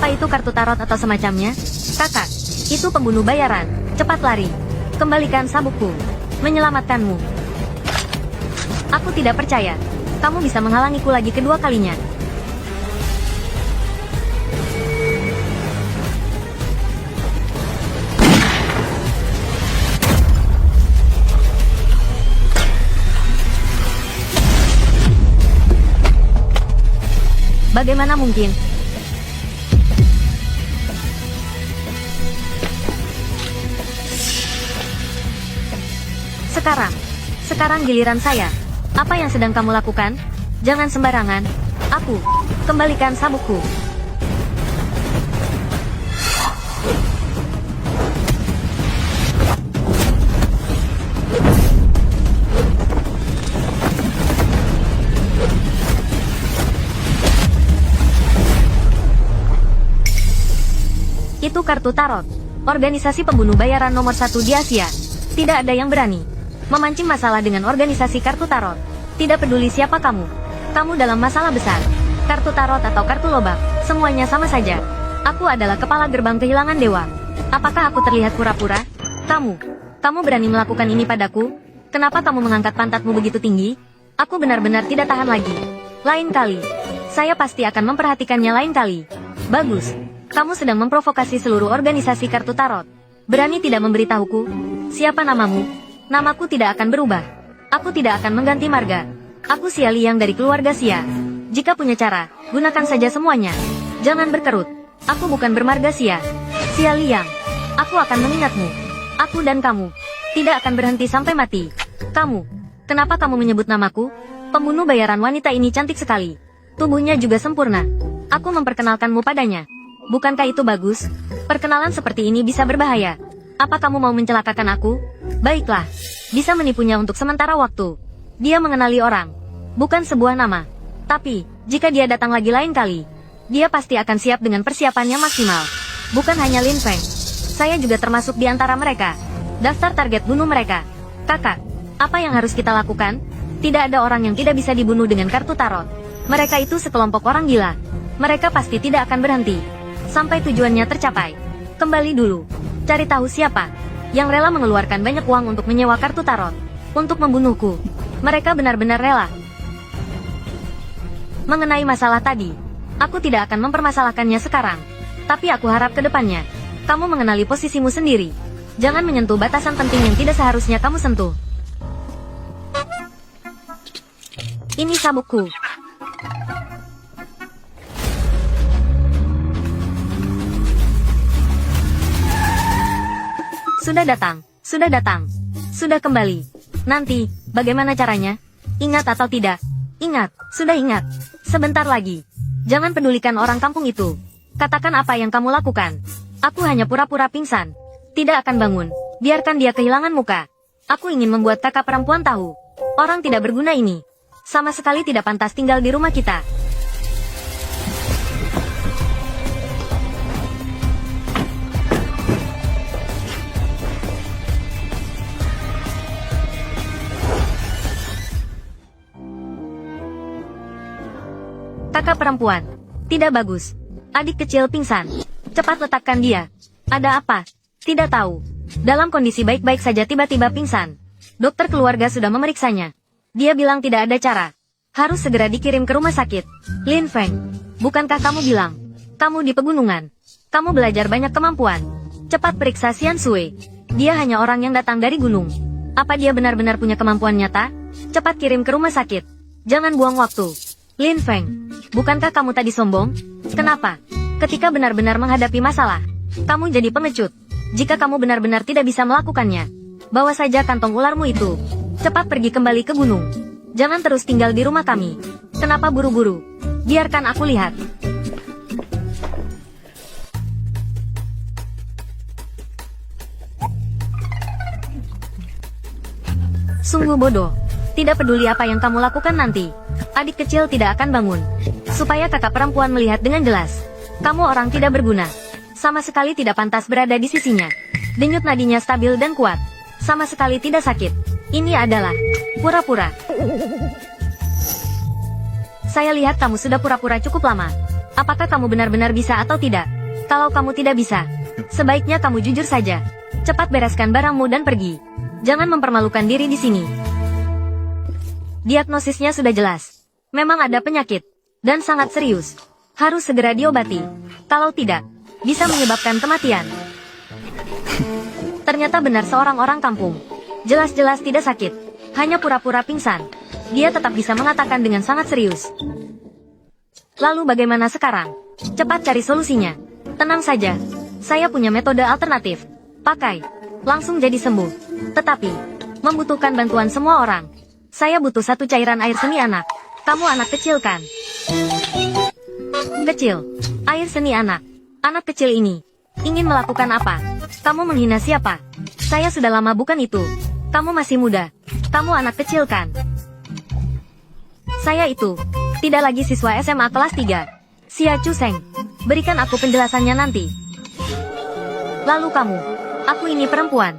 Apa itu kartu tarot atau semacamnya? Kakak, itu pembunuh bayaran. Cepat lari. Kembalikan sabukku. Menyelamatkanmu. Aku tidak percaya. Kamu bisa menghalangiku lagi kedua kalinya. Bagaimana mungkin? Sekarang giliran saya. Apa yang sedang kamu lakukan? Jangan sembarangan. Aku, kembalikan sabukku. Itu kartu tarot. Organisasi pembunuh bayaran nomor 1 di Asia. Tidak ada yang berani memancing masalah dengan organisasi kartu tarot. Tidak peduli siapa kamu. Kamu dalam masalah besar. Kartu tarot atau kartu lobak, semuanya sama saja. Aku adalah kepala gerbang kehilangan dewa. Apakah aku terlihat pura-pura? Kamu berani melakukan ini padaku? Kenapa kamu mengangkat pantatmu begitu tinggi? Aku benar-benar tidak tahan lagi. Lain kali, saya pasti akan memperhatikannya lain kali. Bagus. Kamu sedang memprovokasi seluruh organisasi kartu tarot. Berani tidak memberitahuku? Siapa namamu? Namaku tidak akan berubah. Aku tidak akan mengganti marga. Aku Xia Liang dari keluarga Xia. Jika punya cara, gunakan saja semuanya. Jangan berkerut. Aku bukan bermarga Xia. Xia Liang. Aku akan mengingatmu. Aku dan kamu tidak akan berhenti sampai mati. Kenapa kamu menyebut namaku? Pembunuh bayaran wanita ini cantik sekali. Tubuhnya juga sempurna. Aku memperkenalkanmu padanya. Bukankah itu bagus? Perkenalan seperti ini bisa berbahaya. Apa kamu mau mencelakakan aku? Baiklah, bisa menipunya untuk sementara waktu. Dia mengenali orang, bukan sebuah nama. Tapi, jika dia datang lagi lain kali, dia pasti akan siap dengan persiapan yang maksimal. Bukan hanya Lin Feng, saya juga termasuk di antara mereka. Daftar target bunuh mereka. Kakak, apa yang harus kita lakukan? Tidak ada orang yang tidak bisa dibunuh dengan kartu tarot. Mereka itu sekelompok orang gila. Mereka pasti tidak akan berhenti sampai tujuannya tercapai. Kembali dulu. Cari tahu siapa yang rela mengeluarkan banyak uang untuk menyewa kartu tarot untuk membunuhku. Mereka benar-benar rela. Mengenai masalah tadi, aku tidak akan mempermasalahkannya sekarang. Tapi aku harap ke depannya, kamu mengenali posisimu sendiri. Jangan menyentuh batasan penting yang tidak seharusnya kamu sentuh. Ini sabukku. Sudah datang. Sudah kembali. Nanti, bagaimana caranya? Ingat atau tidak? Ingat, sudah ingat. Sebentar lagi. Jangan pedulikan orang kampung itu. Katakan apa yang kamu lakukan. Aku hanya pura-pura pingsan. Tidak akan bangun. Biarkan dia kehilangan muka. Aku ingin membuat kakak perempuan tahu. Orang tidak berguna ini sama sekali tidak pantas tinggal di rumah kita. Kakak perempuan. Tidak bagus. Adik kecil pingsan. Cepat letakkan dia. Ada apa? Tidak tahu. Dalam kondisi baik-baik saja tiba-tiba pingsan. Dokter keluarga sudah memeriksanya. Dia bilang tidak ada cara. Harus segera dikirim ke rumah sakit. Lin Feng, bukankah kamu bilang kamu di pegunungan? Kamu belajar banyak kemampuan. Cepat periksa Xian Sui. Dia hanya orang yang datang dari gunung. Apa dia benar-benar punya kemampuan nyata? Cepat kirim ke rumah sakit. Jangan buang waktu. Lin Feng, bukankah kamu tadi sombong? Kenapa? Ketika benar-benar menghadapi masalah, kamu jadi pengecut. Jika kamu benar-benar tidak bisa melakukannya, bawa saja kantong ularmu itu. Cepat pergi kembali ke gunung. Jangan terus tinggal di rumah kami. Kenapa buru-buru? Biarkan aku lihat. Sungguh bodoh. Tidak peduli apa yang kamu lakukan nanti, adik kecil tidak akan bangun. Supaya kakak perempuan melihat dengan jelas, kamu orang tidak berguna. Sama sekali tidak pantas berada di sisinya. Denyut nadinya stabil dan kuat. Sama sekali tidak sakit. Ini adalah pura-pura. Saya lihat kamu sudah pura-pura cukup lama. Apakah kamu benar-benar bisa atau tidak? Kalau kamu tidak bisa, sebaiknya kamu jujur saja. Cepat bereskan barangmu dan pergi. Jangan mempermalukan diri di sini. Diagnosisnya sudah jelas. Memang ada penyakit. Dan sangat serius. Harus segera diobati. Kalau tidak, bisa menyebabkan kematian. Ternyata benar seorang orang kampung. Jelas-jelas tidak sakit. Hanya pura-pura pingsan. Dia tetap bisa mengatakan dengan sangat serius. Lalu bagaimana sekarang? Cepat cari solusinya. Tenang saja. Saya punya metode alternatif. Pakai. Langsung jadi sembuh. Tetapi, membutuhkan bantuan semua orang. Saya butuh satu cairan air seni anak. Kamu anak kecil kan? Kecil. Air seni anak. Anak kecil ini. Ingin melakukan apa? Kamu menghina siapa? Saya sudah lama bukan itu. Kamu masih muda. Kamu anak kecil kan? Saya itu. Tidak lagi siswa SMA kelas 3. Xia Chuseng. Berikan aku penjelasannya nanti. Lalu kamu. Aku ini perempuan.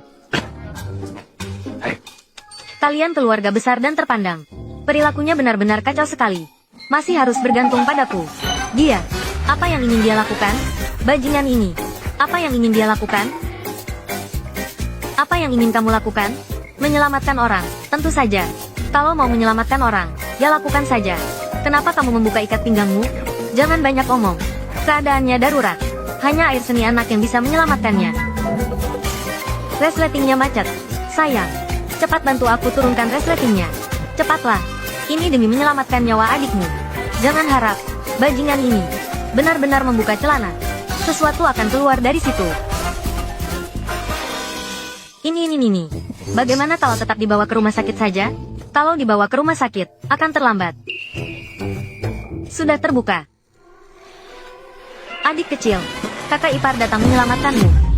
Kalian keluarga besar dan terpandang. Perilakunya benar-benar kacau sekali. Masih harus bergantung padaku. Dia. Apa yang ingin dia lakukan? Bajingan ini. Apa yang ingin dia lakukan? Apa yang ingin kamu lakukan? Menyelamatkan orang. Tentu saja. Kalau mau menyelamatkan orang, ya lakukan saja. Kenapa kamu membuka ikat pinggangmu? Jangan banyak omong. Keadaannya darurat. Hanya air seni anak yang bisa menyelamatkannya. Resletingnya macet. Sayang. Cepat bantu aku turunkan resletingnya. Cepatlah. Ini demi menyelamatkan nyawa adikmu. Jangan harap. Bajingan ini. Benar-benar membuka celana. Sesuatu akan keluar dari situ. Ini. Bagaimana kalau tetap dibawa ke rumah sakit saja? Kalau dibawa ke rumah sakit, akan terlambat. Sudah terbuka. Adik kecil. Kakak ipar datang menyelamatkanmu.